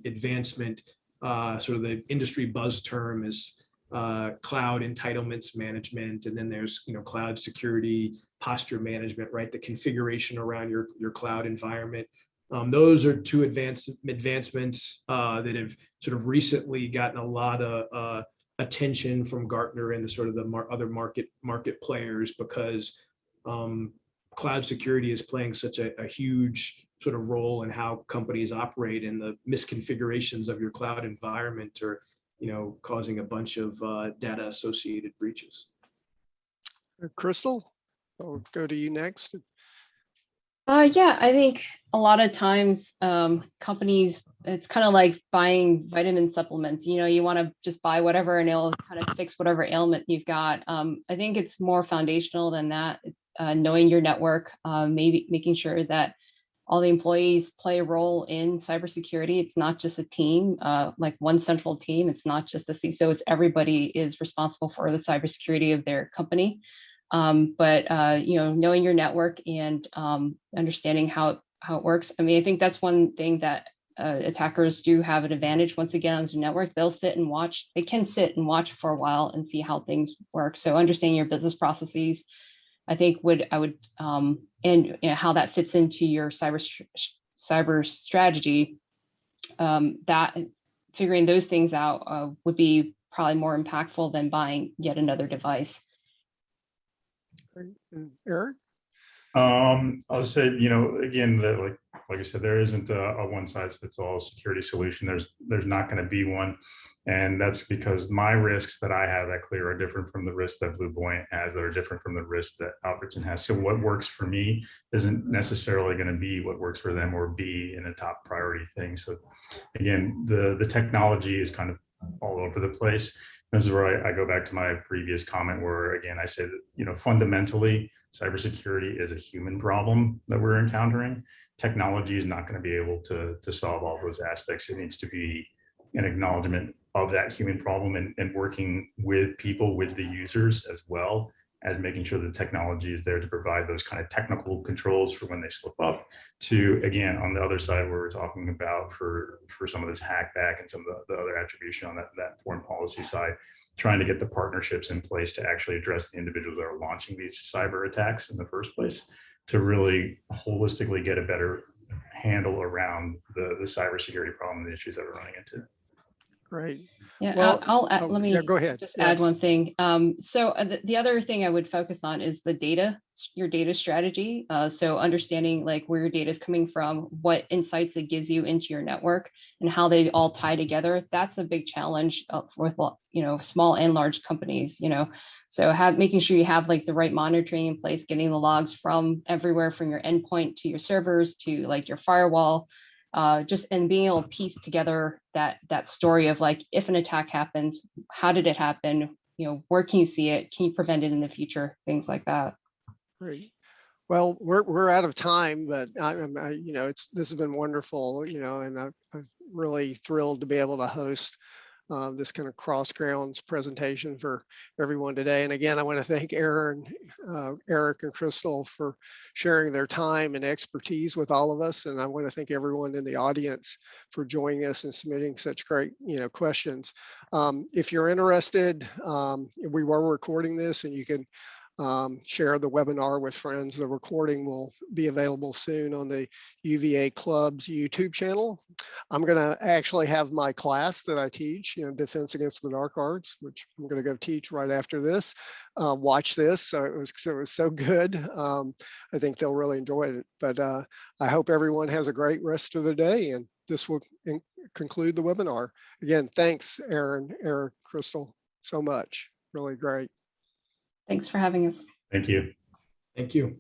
advancement. Sort of the industry buzz term is cloud entitlements management, and then there's cloud security posture management, right? The configuration around your cloud environment. Those are two advancements that have sort of recently gotten a lot of attention from Gartner and the sort of the other market players, because cloud security is playing such a huge sort of role in how companies operate, and the misconfigurations of your cloud environment are causing a bunch of data associated breaches. Crystal, I'll go to you next. Yeah, I think a lot of times companies, it's kind of like buying vitamin supplements. You want to just buy whatever and it'll kind of fix whatever ailment you've got. I think it's more foundational than that. It's knowing your network, maybe making sure that all the employees play a role in cybersecurity. It's not just a team, like one central team. It's not just the CISO. It's everybody is responsible for the cybersecurity of their company. But knowing your network and understanding how it works. I mean, I think that's one thing that attackers do have an advantage. Once again, on the network, they'll sit and watch. They can sit and watch for a while and see how things work. So understanding your business processes, I think and how that fits into your cyber strategy. That figuring those things out would be probably more impactful than buying yet another device. Eric? I'll say, again, that like I said, there isn't a one size fits all security solution. There's not going to be one. And that's because my risks that I have at Clear are different from the risks that BlueVoyant has, that are different from the risks that Albertsons has. So what works for me isn't necessarily going to be what works for them or be in a top priority thing. So again, the technology is kind of all over the place. This is where I go back to my previous comment where, again, I said, fundamentally, cybersecurity is a human problem that we're encountering. Technology is not going to be able to solve all those aspects. It needs to be an acknowledgement of that human problem and working with people, with the users, as well as making sure the technology is there to provide those kind of technical controls for when they slip up, to, again, on the other side where we're talking about for some of this hack back and some of the other attribution on that foreign policy side, trying to get the partnerships in place to actually address the individuals that are launching these cyber attacks in the first place, to really holistically get a better handle around the cybersecurity problem and the issues that we're running into. Great. Yeah, well, let me go ahead. Just add one thing. So the other thing I would focus on is your data strategy. So understanding like where your data is coming from, what insights it gives you into your network, and how they all tie together. That's a big challenge with small and large companies. So making sure you have like the right monitoring in place, getting the logs from everywhere, from your endpoint to your servers to like your firewall. And being able to piece together that story of like, if an attack happens, how did it happen? Where can you see it? Can you prevent it in the future? Things like that. Great. Well, we're out of time, but this has been wonderful, and I'm really thrilled to be able to host this kind of cross grounds presentation for everyone today. And again, I want to thank Aaron, Eric, and Crystal for sharing their time and expertise with all of us. And I want to thank everyone in the audience for joining us and submitting such great, questions. If you're interested, we were recording this, and you can share the webinar with friends. The recording will be available soon on the UVA Clubs YouTube channel. I'm going to actually have my class that I teach, Defense Against the Dark Arts, which I'm going to go teach right after this. Watch this. So it was so good. I think they'll really enjoy it. But I hope everyone has a great rest of the day, and this will conclude the webinar. Again, thanks, Aaron, Eric, Crystal, so much. Really great. Thanks for having us. Thank you. Thank you.